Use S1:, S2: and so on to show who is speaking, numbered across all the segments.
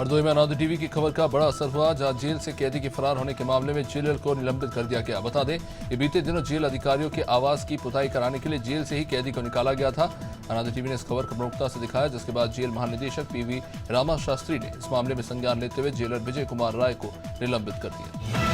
S1: हरदोई में अनादि टीवी की खबर का बड़ा असर हुआ, जहां जेल से कैदी के फरार होने के मामले में जेलर को निलंबित कर दिया गया। बता दें कि बीते दिनों जेल अधिकारियों के आवास की पुताई कराने के लिए जेल से ही कैदी को निकाला गया था। अनादि टीवी ने इस खबर को प्रमुखता से दिखाया, जिसके बाद जेल महानिदेशक पीवी रामा शास्त्री ने इस मामले में संज्ञान लेते हुए जेलर विजय कुमार राय को निलंबित कर दिया।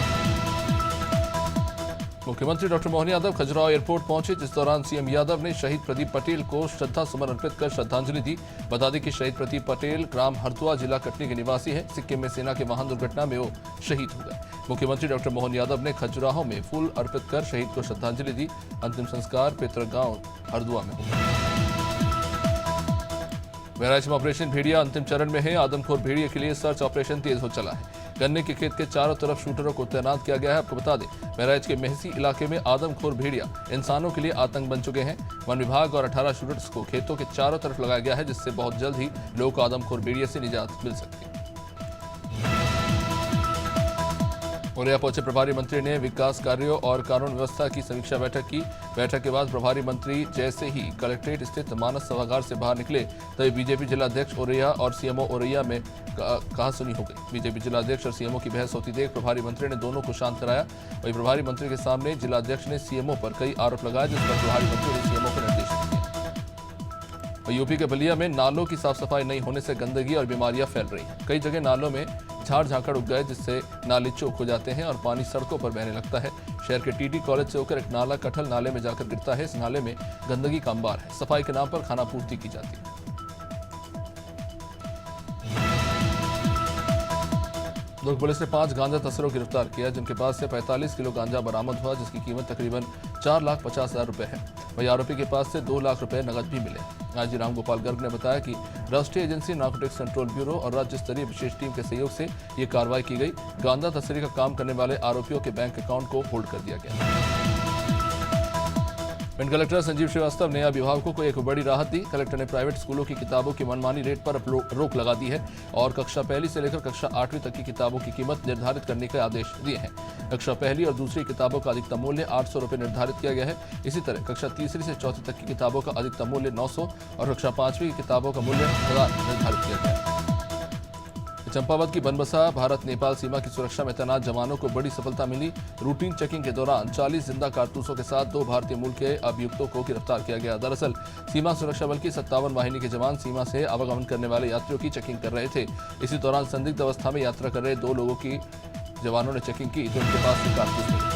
S1: मुख्यमंत्री डॉक्टर मोहन यादव खजुराहो एयरपोर्ट पहुंचे, जिस दौरान सीएम यादव ने शहीद प्रदीप पटेल को श्रद्धा सुमन अर्पित कर श्रद्धांजलि दी। बता दें कि शहीद प्रदीप पटेल ग्राम हरदुआ, जिला कटनी के निवासी हैं। सिक्किम में सेना की वाहन दुर्घटना में वो शहीद हो गए। मुख्यमंत्री डॉक्टर मोहन यादव ने खजुराहो में फूल अर्पित कर शहीद को श्रद्धांजलि दी। अंतिम संस्कार पैतृक गांव हरदुआ में हुआ। बहराइच में ऑपरेशन भेड़िया अंतिम चरण में है। आदमखोर भेड़िए के लिए सर्च ऑपरेशन तेज हो चला है। गन्ने के खेत के चारों तरफ शूटरों को तैनात किया गया है। आपको बता दें, बहराइच के मेहसी इलाके में आदमखोर भेड़िया इंसानों के लिए आतंक बन चुके हैं। वन विभाग और 18 शूटर्स को खेतों के चारों तरफ लगाया गया है, जिससे बहुत जल्द ही लोगों को आदमखोर भेड़िया से निजात मिल सकती है। औरैया पहुंचे प्रभारी मंत्री ने विकास कार्यों और कानून व्यवस्था की समीक्षा बैठक की। बैठक के बाद प्रभारी मंत्री जैसे ही कलेक्ट्रेट स्थित मानस सभागार से बाहर निकले, तभी बीजेपी जिलाध्यक्ष औरैया और सीएमओ औरैया में कहासुनी हो गई। बीजेपी जिलाध्यक्ष और सीएमओ की बहस होती देख प्रभारी मंत्री ने दोनों को शांत कराया। वहीं प्रभारी मंत्री के सामने जिलाध्यक्ष ने सीएमओ पर कई आरोप लगाए, जिस पर प्रभारी मंत्री ने सीएमओ को निर्देश दिए। यूपी के बलिया में नालों की साफ सफाई नहीं होने से गंदगी और बीमारियां फैल रही हैं। कई जगह नालों में झाड़ झांकड़ उग गए, जिससे नाले चौक हो जाते हैं और पानी सड़कों पर बहने लगता है। शहर के टीटी कॉलेज से होकर एक नाला कटहल नाले में जाकर गिरता है। इस नाले में गंदगी का अंबार है। सफाई के नाम पर खानापूर्ति की जाती है। दुर्ग पुलिस ने 5 गांजा तस्करों को गिरफ्तार किया, जिनके पास से 45 किलो गांजा बरामद हुआ, जिसकी कीमत तकरीबन 4,50,000 रुपए है। वहीं आरोपी के पास से 2 लाख रुपए नकद भी मिले। आईजी रामगोपाल गर्ग ने बताया कि राष्ट्रीय एजेंसी नारकोटिक्स कंट्रोल ब्यूरो और राज्य स्तरीय विशेष टीम के सहयोग से ये कार्रवाई की गई। गांजा तस्करी का काम करने वाले आरोपियों के बैंक अकाउंट को होल्ड कर दिया गया। कलेक्टर संजीव श्रीवास्तव ने अभिभावकों को एक बड़ी राहत दी। कलेक्टर ने प्राइवेट स्कूलों की किताबों की मनमानी रेट पर रोक लगा दी है और कक्षा 1 से लेकर कक्षा 8वीं तक की किताबों की कीमत निर्धारित करने के आदेश दिए हैं। कक्षा 1 और दूसरी किताबों का अधिकतम मूल्य 800 रुपये निर्धारित किया गया है। इसी तरह कक्षा 3 से 4 तक की किताबों का अधिकतम मूल्य 900 और कक्षा 5वीं की किताबों का मूल्य 1000 निर्धारित किया गया है। चंपावत की बनबसा भारत नेपाल सीमा की सुरक्षा में तैनात जवानों को बड़ी सफलता मिली। रूटीन चेकिंग के दौरान 40 जिंदा कारतूसों के साथ 2 भारतीय मूल के अभियुक्तों को गिरफ्तार किया गया। दरअसल सीमा सुरक्षा बल की 57 वाहिनी के जवान सीमा से आवागमन करने वाले यात्रियों की चेकिंग कर रहे थे। इसी दौरान संदिग्ध अवस्था में यात्रा कर रहे 2 लोगों की जवानों ने चेकिंग की, तो उनके पास से कारतूस मिले।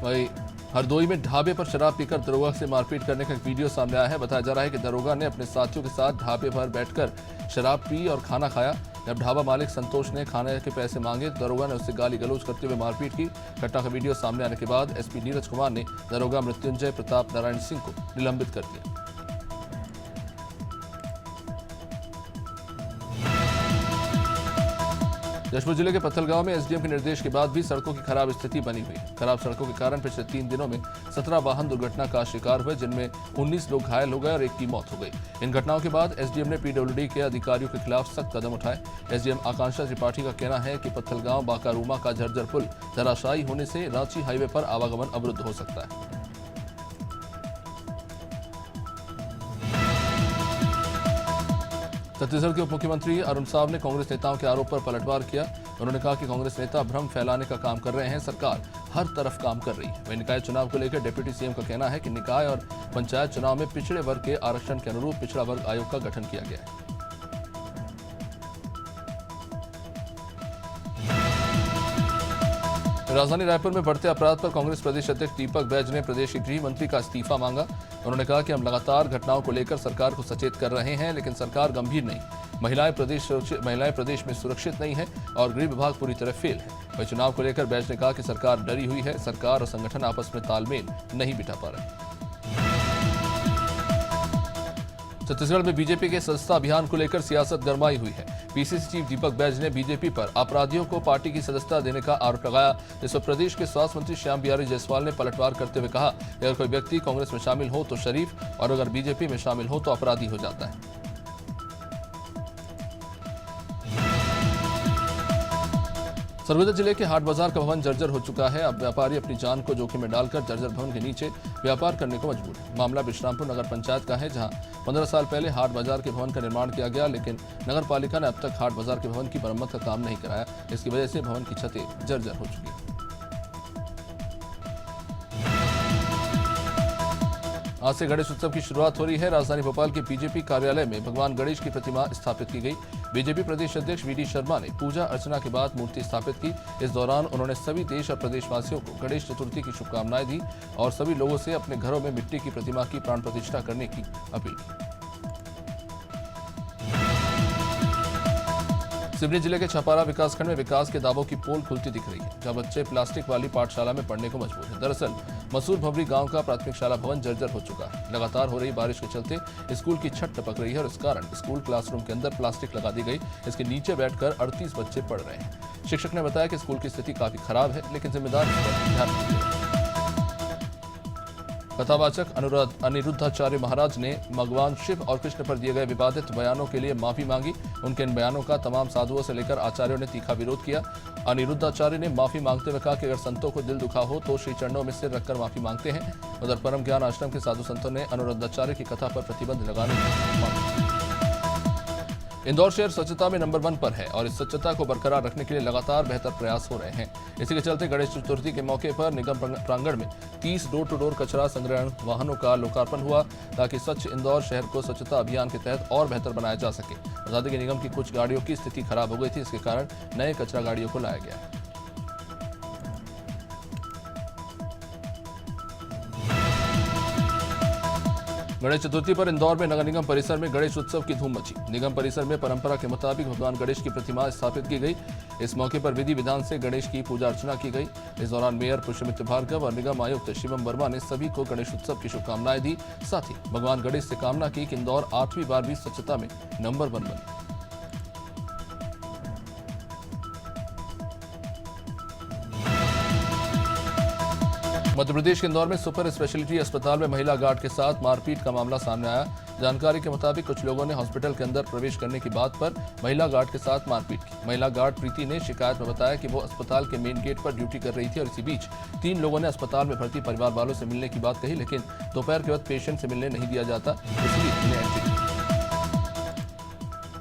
S1: वही हरदोई में ढाबे पर शराब पीकर दरोगा से मारपीट करने का एक वीडियो सामने आया है। बताया जा रहा है कि दरोगा ने अपने साथियों के साथ ढाबे पर बैठकर शराब पी और खाना खाया। जब ढाबा मालिक संतोष ने खाने के पैसे मांगे, तो दरोगा ने उससे गाली गलौज करते हुए मारपीट की। घटना का वीडियो सामने आने के बाद एसपी नीरज कुमार ने दरोगा मृत्युंजय प्रताप नारायण सिंह को निलंबित कर दिया। जशपुर जिले के पत्थलगांव में एसडीएम के निर्देश के बाद भी सड़कों की खराब स्थिति बनी हुई है। खराब सड़कों के कारण पिछले 3 दिनों में 17 वाहन दुर्घटना का शिकार हुए, जिनमें 19 लोग घायल हो गए और 1 की मौत हो गई। इन घटनाओं के बाद एसडीएम ने पीडब्ल्यूडी के अधिकारियों के खिलाफ सख्त कदम उठाए। एसडीएम आकांक्षा त्रिपाठी का कहना है कि पत्थलगांव बाकारूमा का झर्जर पुल धराशायी होने से रांची हाईवे पर आवागमन अवरुद्ध हो सकता है। छत्तीसगढ़ के उप मुख्यमंत्री अरुण साव ने कांग्रेस नेताओं के आरोप पर पलटवार किया। उन्होंने कहा कि कांग्रेस नेता भ्रम फैलाने का काम कर रहे हैं। सरकार हर तरफ काम कर रही है। वहीं निकाय चुनाव को लेकर डिप्टी सीएम का कहना है कि निकाय और पंचायत चुनाव में पिछड़े वर्ग के आरक्षण के अनुरूप पिछड़ा वर्ग आयोग का गठन किया गया है। राजधानी रायपुर में बढ़ते अपराध पर कांग्रेस प्रदेश अध्यक्ष दीपक बैज ने प्रदेश के गृह मंत्री का इस्तीफा मांगा। उन्होंने कहा कि हम लगातार घटनाओं को लेकर सरकार को सचेत कर रहे हैं, लेकिन सरकार गंभीर नहीं। महिलाएं प्रदेश में सुरक्षित नहीं है और गृह विभाग पूरी तरह फेल है। वहीं चुनाव को लेकर बैज ने कहा कि सरकार डरी हुई है। सरकार और संगठन आपस में तालमेल नहीं बिठा पा रहे। छत्तीसगढ़ में बीजेपी के सदस्यता अभियान को लेकर सियासत गरमाई हुई है। पीसीसी चीफ दीपक बैज ने बीजेपी पर अपराधियों को पार्टी की सदस्यता देने का आरोप लगाया। इस पर प्रदेश के स्वास्थ्य मंत्री श्याम बिहारी जायसवाल ने पलटवार करते हुए कहा कि अगर कोई व्यक्ति कांग्रेस में शामिल हो तो शरीफ और अगर बीजेपी में शामिल हो तो अपराधी हो जाता है। सरगुजा जिले के हाट बाजार का भवन जर्जर हो चुका है। अब व्यापारी अपनी जान को जोखिम में डालकर जर्जर भवन के नीचे व्यापार करने को मजबूर है। मामला विश्रामपुर नगर पंचायत का है, जहां 15 साल पहले हाट बाजार के भवन का निर्माण किया गया, लेकिन नगर पालिका ने अब तक हाट बाजार के भवन की मरम्मत का काम नहीं कराया। इसकी वजह से भवन की छतें जर्जर हो चुकी है। आज से गणेश उत्सव की शुरुआत हो रही है। राजधानी भोपाल के बीजेपी कार्यालय में भगवान गणेश की प्रतिमा स्थापित की गई। बीजेपी प्रदेश अध्यक्ष वीडी शर्मा ने पूजा अर्चना के बाद मूर्ति स्थापित की। इस दौरान उन्होंने सभी देश और प्रदेशवासियों को गणेश चतुर्थी की शुभकामनाएं दी और सभी लोगों से अपने घरों में मिट्टी की प्रतिमा की प्राण प्रतिष्ठा करने की अपील की। सिवनी जिले के छपारा विकासखंड में विकास के दावों की पोल खुलती दिख रही है, जहां बच्चे प्लास्टिक वाली पाठशाला में पढ़ने को मजबूर हैं। दरअसल मसूर भवरी गांव का प्राथमिक शाला भवन जर्जर हो चुका है। लगातार हो रही बारिश के चलते स्कूल की छत टपक रही है और इस कारण स्कूल क्लासरूम के अंदर प्लास्टिक लगा दी गई। इसके नीचे बैठकर 38 बच्चे पढ़ रहे हैं। शिक्षक ने बताया कि स्कूल की स्थिति काफी खराब है, लेकिन जिम्मेदार इस पर ध्यान नहीं दे रहे। कथावाचक अनिरुद्धाचार्य महाराज ने भगवान शिव और कृष्ण पर दिए गए विवादित बयानों के लिए माफी मांगी। उनके इन बयानों का तमाम साधुओं से लेकर आचार्यों ने तीखा विरोध किया। अनिरुद्धाचार्य ने माफी मांगते हुए कहा कि अगर संतों को दिल दुखा हो तो श्री चरणों में सिर रखकर माफी मांगते हैं। उधर परम ज्ञान आश्रम के साधु संतों ने अनिरुद्धाचार्य की कथा पर प्रतिबंध लगाने की मांग की। इंदौर शहर स्वच्छता में नंबर 1 पर है और इस स्वच्छता को बरकरार रखने के लिए लगातार बेहतर प्रयास हो रहे हैं। इसी के चलते गणेश चतुर्थी के मौके पर निगम प्रांगण में 30 डोर टू डोर कचरा संग्रहण वाहनों का लोकार्पण हुआ, ताकि स्वच्छ इंदौर शहर को स्वच्छता अभियान के तहत और बेहतर बनाया जा सके। बता दें कि निगम की कुछ गाड़ियों की स्थिति खराब हो गई थी, इसके कारण नए कचरा गाड़ियों को लाया गया है। गणेश चतुर्थी पर इंदौर में नगर निगम परिसर में गणेश उत्सव की धूम मची। निगम परिसर में परंपरा के मुताबिक भगवान गणेश की प्रतिमा स्थापित की गई। इस मौके पर विधि विधान से गणेश की पूजा अर्चना की गई। इस दौरान मेयर पुष्यमित्र भार्गव और निगम आयुक्त शिवम वर्मा ने सभी को गणेश उत्सव की शुभकामनाएं दी। साथ ही भगवान गणेश से कामना की कि इंदौर 8वीं बार भी स्वच्छता में नंबर 1 बने। मध्य प्रदेश के इंदौर में सुपर स्पेशलिटी अस्पताल में महिला गार्ड के साथ मारपीट का मामला सामने आया। जानकारी के मुताबिक कुछ लोगों ने हॉस्पिटल के अंदर प्रवेश करने की बात पर महिला गार्ड के साथ मारपीट की। महिला गार्ड प्रीति ने शिकायत में बताया कि वो अस्पताल के मेन गेट पर ड्यूटी कर रही थी और इसी बीच 3 लोगों ने अस्पताल में भर्ती परिवार वालों से मिलने की बात कही, लेकिन दोपहर के वक्त पेशेंट से मिलने नहीं दिया जाता, इसलिए इन्हें एंट्री दी।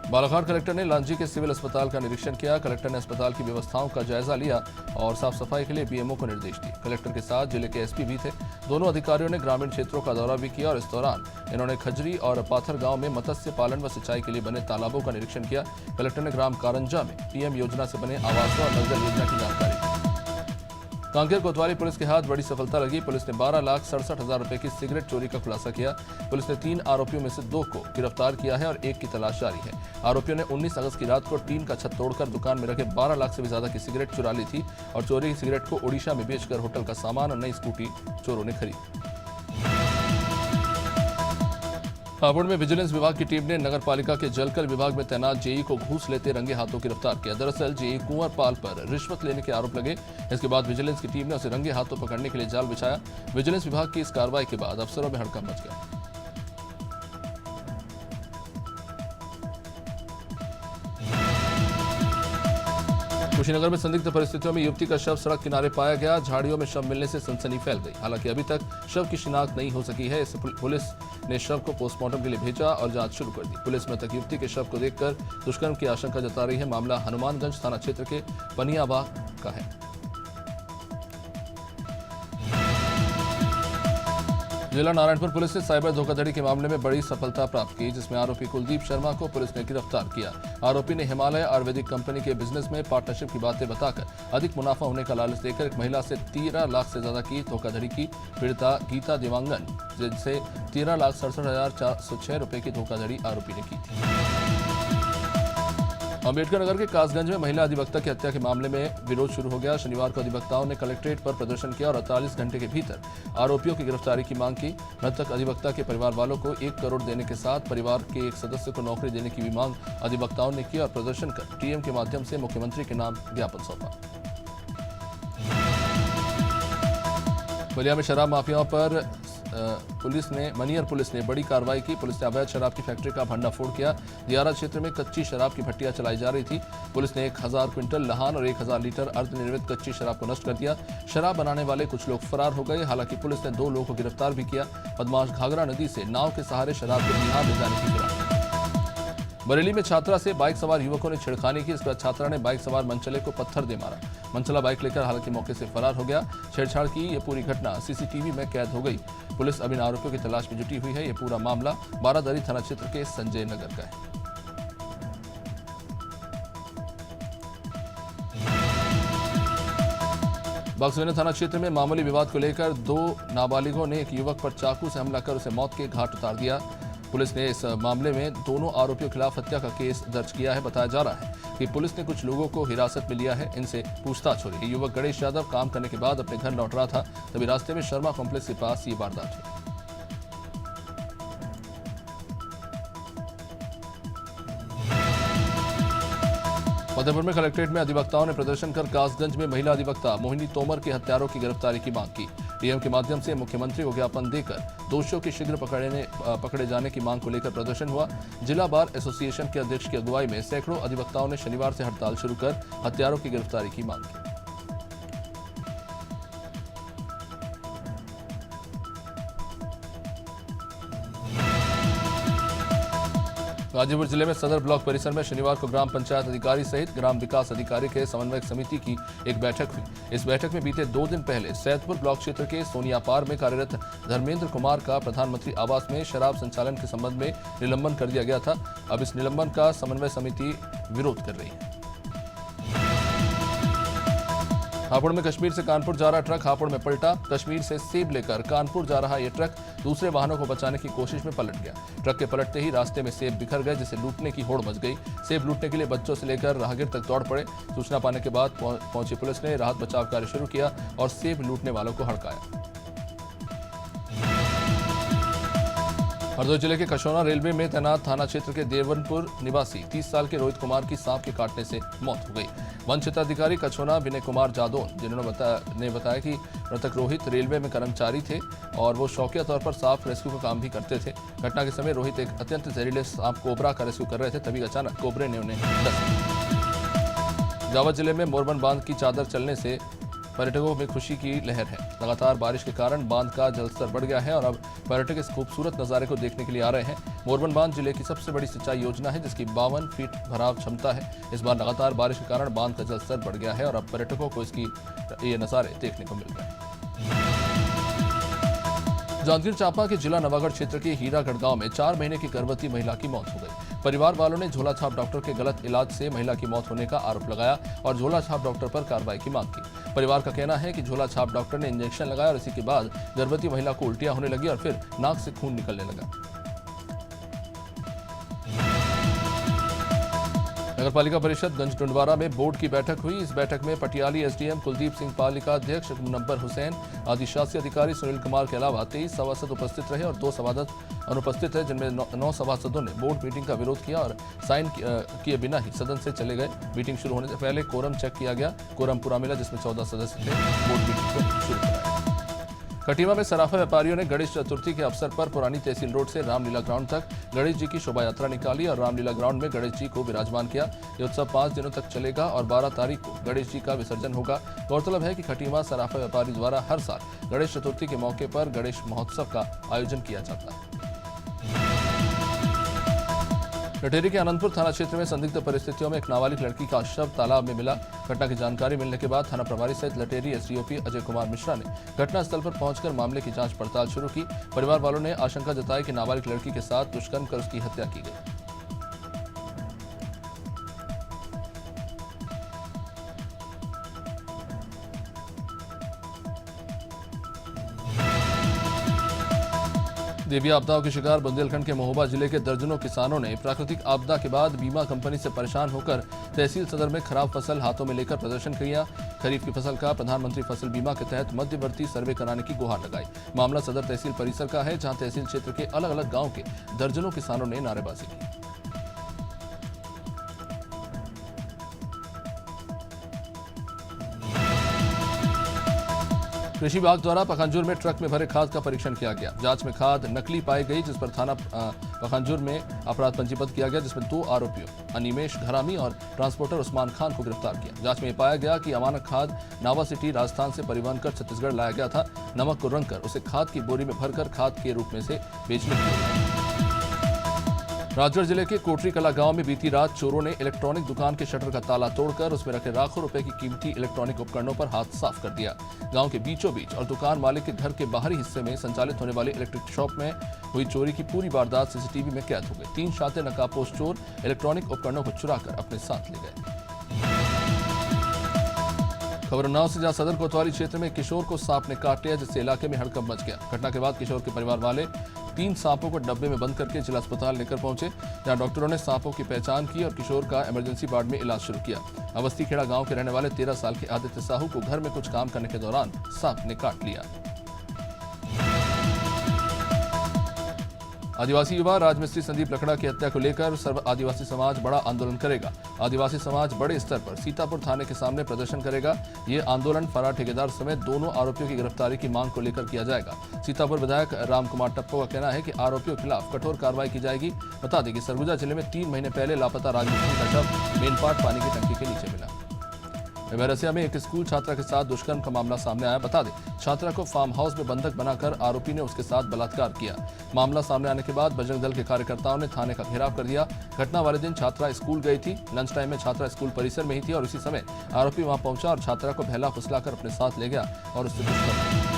S1: बालाघाट कलेक्टर ने लांजी के सिविल अस्पताल का निरीक्षण किया। कलेक्टर ने अस्पताल की व्यवस्थाओं का जायजा लिया और साफ सफाई के लिए बीएमओ को निर्देश दिए। कलेक्टर के साथ जिले के एसपी भी थे। दोनों अधिकारियों ने ग्रामीण क्षेत्रों का दौरा भी किया और इस दौरान इन्होंने खजरी और पाथर गांव में मत्स्य पालन व सिंचाई के लिए बने तालाबों का निरीक्षण किया। कलेक्टर ने ग्राम कारंजा में पीएम योजना से बने आवासों और नलजल योजना की जानकारी दी। कांकेर कोतवाली पुलिस के हाथ बड़ी सफलता लगी। पुलिस ने 12,67,000 रुपए की सिगरेट चोरी का खुलासा किया। पुलिस ने 3 आरोपियों में से 2 को गिरफ्तार किया है और 1 की तलाश जारी है। आरोपियों ने 19 अगस्त की रात को टीन का छत तोड़कर दुकान में रखे 12 लाख से भी ज्यादा की सिगरेट चुरा ली थी और चोरी की सिगरेट को ओडिशा में बेचकर होटल का सामान और नई स्कूटी चोरों ने खरीदी। हापुड़ में विजिलेंस विभाग की टीम ने नगर पालिका के जलकर विभाग में तैनात जेई को घूस लेते रंगे हाथों गिरफ्तार किया। दरअसल जेई कुंवर पाल पर रिश्वत लेने के आरोप लगे। इसके बाद विजिलेंस की टीम ने उसे रंगे हाथों पकड़ने के लिए जाल बिछाया। विजिलेंस विभाग की इस कार्रवाई के बाद अफसरों में हड़कंप मच गया। कुशीनगर में संदिग्ध परिस्थितियों में युवती का शव सड़क किनारे पाया गया। झाड़ियों में शव मिलने से सनसनी फैल गई। हालांकि अभी तक शव की शिनाख्त नहीं हो सकी है। इससे पुलिस ने शव को पोस्टमार्टम के लिए भेजा और जांच शुरू कर दी। पुलिस मृतक युवती के शव को देखकर दुष्कर्म की आशंका जता रही है। मामला हनुमानगंज थाना क्षेत्र के पनियाबाग का है। जिला नारायणपुर पुलिस ने साइबर धोखाधड़ी के मामले में बड़ी सफलता प्राप्त की, जिसमें आरोपी कुलदीप शर्मा को पुलिस ने गिरफ्तार किया। आरोपी ने हिमालय आयुर्वेदिक कंपनी के बिजनेस में पार्टनरशिप की बातें बताकर अधिक मुनाफा होने का लालच देकर एक महिला से 13 लाख से ज्यादा की धोखाधड़ी की। पीड़िता गीता देवांगन जिनसे 13,67,406 रुपए की धोखाधड़ी आरोपी ने की थी। अम्बेडकर नगर के कासगंज में महिला अधिवक्ता की हत्या के मामले में विरोध शुरू हो गया। शनिवार को अधिवक्ताओं ने कलेक्ट्रेट पर प्रदर्शन किया और 48 घंटे के भीतर आरोपियों की गिरफ्तारी की मांग की। मृतक अधिवक्ता के परिवार वालों को 1 करोड़ देने के साथ परिवार के एक सदस्य को नौकरी देने की भी मांग अधिवक्ताओं ने की और प्रदर्शन कर टीएम के माध्यम से मुख्यमंत्री के नाम ज्ञापन सौंपा। बलिया में शराब माफियाओं पर पुलिस ने बड़ी कार्रवाई की। पुलिस ने अवैध शराब की फैक्ट्री का भंडाफोड़ किया। दियारा क्षेत्र में कच्ची शराब की भट्टियां चलाई जा रही थी। पुलिस ने 1000 क्विंटल लहान और 1000 लीटर अर्धनिर्मित कच्ची शराब को नष्ट कर दिया। शराब बनाने वाले कुछ लोग फरार हो गए। हालांकि पुलिस ने 2 लोगों को गिरफ्तार भी किया। बदमाश घाघरा नदी से नाव के सहारे शराब को बिहार ले जाने की फिराक। बरेली में छात्रा से बाइक सवार युवकों ने छेड़खानी की। इसके बाद छात्रा ने बाइक सवार मंचले को पत्थर दे मारा। मंचला बाइक लेकर हालांकि मौके से फरार हो गया। छेड़छाड़ की यह पूरी घटना सीसीटीवी में कैद हो गई। पुलिस अब इन आरोपियों की तलाश में जुटी हुई है। यह पूरा मामला बारादरी थाना क्षेत्र के संजय नगर का है। बागसवेना थाना क्षेत्र में मामूली विवाद को लेकर 2 नाबालिगों ने एक युवक पर चाकू से हमला कर उसे मौत के घाट उतार दिया। पुलिस ने इस मामले में दोनों आरोपियों के खिलाफ हत्या का केस दर्ज किया है। बताया जा रहा है कि पुलिस ने कुछ लोगों को हिरासत में लिया है। इनसे पूछताछ हो रही है। युवक गणेश यादव काम करने के बाद अपने घर लौट रहा था, तभी रास्ते में शर्मा कॉम्प्लेक्स के पास ये वारदात हुई। फतेहपुर में कलेक्ट्रेट में अधिवक्ताओं ने प्रदर्शन कर कासगंज में महिला अधिवक्ता मोहिनी तोमर के हत्यारों की गिरफ्तारी की मांग की। डीएम के माध्यम से मुख्यमंत्री को ज्ञापन देकर दोषियों के शीघ्र पकड़े जाने की मांग को लेकर प्रदर्शन हुआ। जिला बार एसोसिएशन के अध्यक्ष की अगुवाई में सैकड़ों अधिवक्ताओं ने शनिवार से हड़ताल शुरू कर हत्यारों की गिरफ्तारी की मांग की। गाजीपुर जिले में सदर ब्लॉक परिसर में शनिवार को ग्राम पंचायत अधिकारी सहित ग्राम विकास अधिकारी के समन्वयक समिति की एक बैठक हुई। इस बैठक में बीते 2 दिन पहले सैदपुर ब्लॉक क्षेत्र के सोनियापार में कार्यरत धर्मेंद्र कुमार का प्रधानमंत्री आवास में शराब संचालन के संबंध में निलंबन कर दिया गया था। अब इस निलंबन का समन्वय समिति विरोध कर रही है। हापुड़ में कश्मीर से कानपुर जा रहा ट्रक हापुड़ में पलटा। कश्मीर से सेब लेकर कानपुर जा रहा यह ट्रक दूसरे वाहनों को बचाने की कोशिश में पलट गया। ट्रक के पलटते ही रास्ते में सेब बिखर गए, जिसे लूटने की होड़ मच गई। सेब लूटने के लिए बच्चों से लेकर राहगीर तक दौड़ पड़े। सूचना पाने के बाद पहुंची पुलिस ने राहत बचाव कार्य शुरू किया और सेब लूटने वालों को हड़काया। हरदोई जिले के कशोना रेलवे में तैनात थाना क्षेत्र के देवनपुर निवासी 30 साल के रोहित कुमार की सांप के काटने से मौत हो गई। वन क्षेत्राधिकारी कछोना विनय कुमार जादौन जिन्होंने बताया कि मृतक रोहित रेलवे में कर्मचारी थे और वो शौकिया तौर पर सांप रेस्क्यू का काम भी करते थे। घटना के समय रोहित एक अत्यंत जहरीले सांप कोबरा का रेस्क्यू कर रहे थे, तभी अचानक कोबरे ने उन्हें डस लिया। जावद जिले में मोरबन बांध की चादर चलने से पर्यटकों में खुशी की लहर है। लगातार बारिश के कारण बांध का जलस्तर बढ़ गया है और अब पर्यटक इस खूबसूरत नज़ारे को देखने के लिए आ रहे हैं। मोरबन बांध जिले की सबसे बड़ी सिंचाई योजना है, जिसकी 52 फीट भराव क्षमता है। इस बार लगातार बारिश के कारण बांध का जलस्तर बढ़ गया है और अब पर्यटकों को इसकी ये नज़ारे देखने को मिल रहे हैं। जांजगीर चांपा के जिला नवागढ़ क्षेत्र के हीरागढ़ गांव में 4 महीने की गर्भवती महिला की मौत हो गई। परिवार वालों ने झोला छाप डॉक्टर के गलत इलाज से महिला की मौत होने का आरोप लगाया और झोला छाप डॉक्टर पर कार्रवाई की मांग की। परिवार का कहना है कि झोला छाप डॉक्टर ने इंजेक्शन लगाया और इसी के बाद गर्भवती महिला को उल्टियां होने लगी और फिर नाक से खून निकलने लगा। नगरपालिका परिषद गंज टुंडवारा में बोर्ड की बैठक हुई। इस बैठक में पटियाली एसडीएम कुलदीप सिंह, पालिका अध्यक्ष मुनव्वर हुसैन, आदि शासी अधिकारी सुनील कुमार के अलावा 23 सभासद उपस्थित रहे और 2 सभासद अनुपस्थित है, जिनमें 9 सभासदों ने बोर्ड मीटिंग का विरोध किया और साइन किए बिना ही सदन से चले गए। मीटिंग शुरू होने से पहले कोरम चेक किया गया। कोरम पूरा मिला, जिसमें 14 सदस्य थे। बोर्ड मीटिंग को शुरू कराया। कटिमा में सराफा व्यापारियों ने गणेश चतुर्थी के अवसर पर पुरानी तहसील रोड से रामलीला ग्राउंड तक गणेश जी की शोभा यात्रा निकाली और रामलीला ग्राउंड में गणेश जी को विराजमान किया। यह उत्सव 5 दिनों तक चलेगा और 12 तारीख को गणेश जी का विसर्जन होगा। गौरतलब है कि खटीमा सराफा व्यापारी द्वारा हर साल गणेश चतुर्थी के मौके पर गणेश महोत्सव का आयोजन किया जाता है। लटेरी के आनंदपुर थाना क्षेत्र में संदिग्ध परिस्थितियों में एक नाबालिग लड़की का शव तालाब में मिला। घटना की जानकारी मिलने के बाद थाना प्रभारी सहित लटेरी एसडीओपी अजय कुमार मिश्रा ने घटनास्थल पर पहुंचकर मामले की जांच पड़ताल शुरू की। परिवार वालों ने आशंका जताई कि नाबालिग लड़की के साथ दुष्कर्म कर उसकी हत्या की गई। देवी आपदाओं के शिकार बुंदेलखंड के महोबा जिले के दर्जनों किसानों ने प्राकृतिक आपदा के बाद बीमा कंपनी से परेशान होकर तहसील सदर में खराब फसल हाथों में लेकर प्रदर्शन किया। खरीफ की फसल का प्रधानमंत्री फसल बीमा के तहत मध्यवर्ती सर्वे कराने की गुहार लगाई। मामला सदर तहसील परिसर का है, जहां तहसील क्षेत्र के अलग अलग गांव के दर्जनों किसानों ने नारेबाजी की। कृषि विभाग द्वारा पखांजूर में ट्रक में भरे खाद का परीक्षण किया गया। जांच में खाद नकली पाई गई, जिस पर थाना पखांजूर में अपराध पंजीबद्ध किया गया, जिसमें 2 आरोपियों अनिमेश घरामी और ट्रांसपोर्टर उस्मान खान को गिरफ्तार किया। जांच में यह पाया गया कि अमानक खाद नावा सिटी राजस्थान से परिवहन कर छत्तीसगढ़ लाया गया था। नमक को रंगकर उसे खाद की बोरी में भरकर खाद के रूप में से बेचने की। राजगढ़ जिले के कोटरी कला गांव में बीती रात चोरों ने इलेक्ट्रॉनिक दुकान के शटर का ताला तोड़कर उसमें रखे लाखों रुपए की कीमती इलेक्ट्रॉनिक उपकरणों पर हाथ साफ कर दिया। गांव के बीचों बीच और दुकान मालिक के घर के बाहरी हिस्से में संचालित होने वाली इलेक्ट्रिक शॉप में हुई चोरी की पूरी वारदात सीसीटीवी में कैद हो गई। 3 शातिर नकाबपोश चोर इलेक्ट्रॉनिक उपकरणों को चुराकर अपने साथ ले गए। खबर उन्नाव से, जहां सदर कोतवाली क्षेत्र में किशोर को सांप ने काट लिया, जिससे इलाके में हड़कंप मच गया। घटना के बाद किशोर के परिवार वाले 3 सांपों को डब्बे में बंद करके जिला अस्पताल लेकर पहुंचे, जहां डॉक्टरों ने सांपों की पहचान की और किशोर का इमरजेंसी वार्ड में इलाज शुरू किया। अवस्थी खेड़ा गांव के रहने वाले 13 साल के आदित्य साहू को घर में कुछ काम करने के दौरान सांप ने काट लिया। आदिवासी युवा राजमिस्त्री संदीप लकड़ा की हत्या को लेकर सर्व आदिवासी समाज बड़ा आंदोलन करेगा। आदिवासी समाज बड़े स्तर पर सीतापुर थाने के सामने प्रदर्शन करेगा। ये आंदोलन फरार ठेकेदार समेत दोनों आरोपियों की गिरफ्तारी की मांग को लेकर किया जाएगा। सीतापुर विधायक राम कुमार टप्पो का कहना है कि आरोपियों के खिलाफ कठोर कार्रवाई की जाएगी। बता दें कि सरगुजा जिले में 3 महीने पहले लापता राजमिस्त्री का शव मेनपाट पानी की टंकी के नीचे मिला। बैरसिया में एक स्कूल छात्रा के साथ दुष्कर्म का मामला सामने आया। बता दें, छात्रा को फार्म हाउस में बंधक बनाकर आरोपी ने उसके साथ बलात्कार किया। मामला सामने आने के बाद बजरंग दल के कार्यकर्ताओं ने थाने का घेराव कर दिया। घटना वाले दिन छात्रा स्कूल गई थी। लंच टाइम में छात्रा स्कूल परिसर में ही थी और उसी समय आरोपी वहां पहुंचा और छात्रा को बहला फुसलाकर अपने साथ ले गया और उससे दुष्कर्म।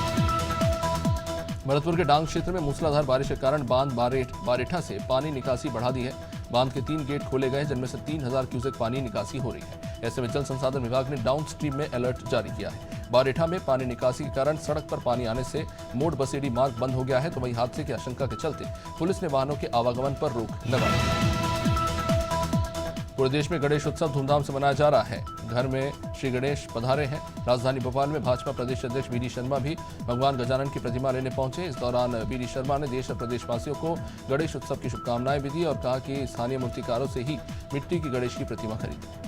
S1: भरतपुर के डांग क्षेत्र में मूसलाधार बारिश के कारण बांध बारेठा से पानी निकासी बढ़ा दी है। बांध के 3 गेट खोले गए, जिनमें से 3000 क्यूसेक पानी निकासी हो रही है। ऐसे में जल संसाधन विभाग ने डाउन स्ट्रीम में अलर्ट जारी किया है। बारेठा में पानी निकासी के कारण सड़क पर पानी आने से मोड़ बसेड़ी मार्ग बंद हो गया है, तो वहीं हादसे की आशंका के चलते पुलिस ने वाहनों के आवागमन पर रोक लगा दी। पूरे देश में गणेश उत्सव धूमधाम से मनाया जा रहा है। घर में श्री गणेश पधारे हैं। राजधानी भोपाल में भाजपा प्रदेश अध्यक्ष वी डी शर्मा भी भगवान गजानन की प्रतिमा लेने पहुंचे। इस दौरान वी डी शर्मा ने देश और प्रदेशवासियों को गणेश उत्सव की शुभकामनाएं भी दी और कहा कि स्थानीय मूर्तिकारों से ही मिट्टी की गणेश की प्रतिमा खरीदें।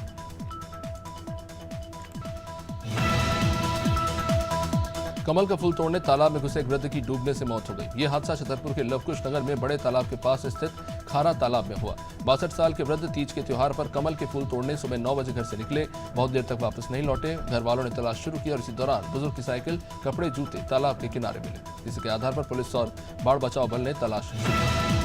S1: कमल का फूल तोड़ने तालाब में घुसे एक वृद्ध की डूबने से मौत हो गई। यह हादसा छतरपुर के लवकुश नगर में बड़े तालाब के पास स्थित खारा तालाब में हुआ। 62 साल के वृद्ध तीज के त्योहार पर कमल के फूल तोड़ने सुबह 9 बजे घर से निकले। बहुत देर तक वापस नहीं लौटे। घर वालों ने तलाश शुरू की और इसी दौरान बुजुर्ग की साइकिल, कपड़े, जूते तालाब के किनारे मिले। इसके आधार पर पुलिस और बाढ़ बचाव बल ने तलाश शुरू की।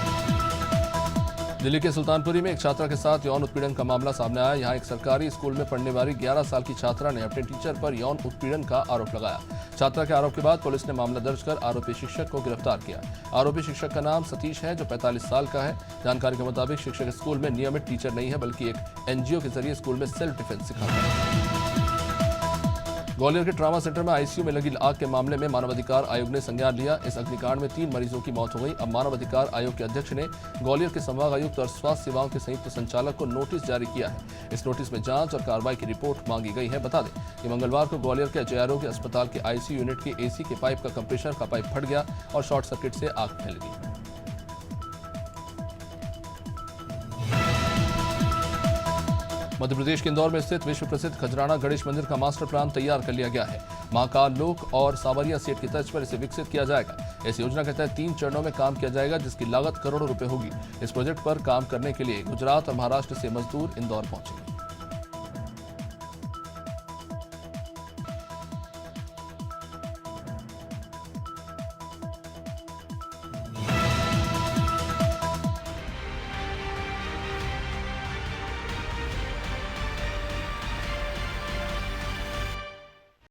S1: दिल्ली के सुल्तानपुरी में एक छात्रा के साथ यौन उत्पीड़न का मामला सामने आया। यहां एक सरकारी स्कूल में पढ़ने वाली 11 साल की छात्रा ने अपने टीचर पर यौन उत्पीड़न का आरोप लगाया। छात्रा के आरोप के बाद पुलिस ने मामला दर्ज कर आरोपी शिक्षक को गिरफ्तार किया। आरोपी शिक्षक का नाम सतीश है, जो 45 साल का है। जानकारी के मुताबिक शिक्षक स्कूल में नियमित टीचर नहीं है, बल्कि एक एनजीओ के जरिए स्कूल में सेल्फ डिफेंस सिखाता है। ग्वालियर के ट्रामा सेंटर में आईसीयू में लगी आग के मामले में मानवाधिकार आयोग ने संज्ञान लिया। इस अग्निकांड में 3 मरीजों की मौत हो गई। अब मानवाधिकार आयोग के अध्यक्ष ने ग्वालियर के संभाग आयुक्त और स्वास्थ्य सेवाओं के संयुक्त संचालक को नोटिस जारी किया है। इस नोटिस में जांच और कार्रवाई की रिपोर्ट मांगी गई है। बता दें कि मंगलवार को ग्वालियर के जेआरओ के अस्पताल के आईसीयू यूनिट के एसी के पाइप का कंप्रेसर का पाइप फट गया और शॉर्ट सर्किट से आग फैल गई। मध्य प्रदेश के इंदौर में स्थित विश्व प्रसिद्ध खजराना गणेश मंदिर का मास्टर प्लान तैयार कर लिया गया है। महाकाल लोक और सावरिया सेठ की तर्ज पर इसे विकसित किया जाएगा। इस योजना के तहत 3 चरणों में काम किया जाएगा, जिसकी लागत करोड़ों रुपए होगी। इस प्रोजेक्ट पर काम करने के लिए गुजरात और महाराष्ट्र से मजदूर इंदौर पहुंचे।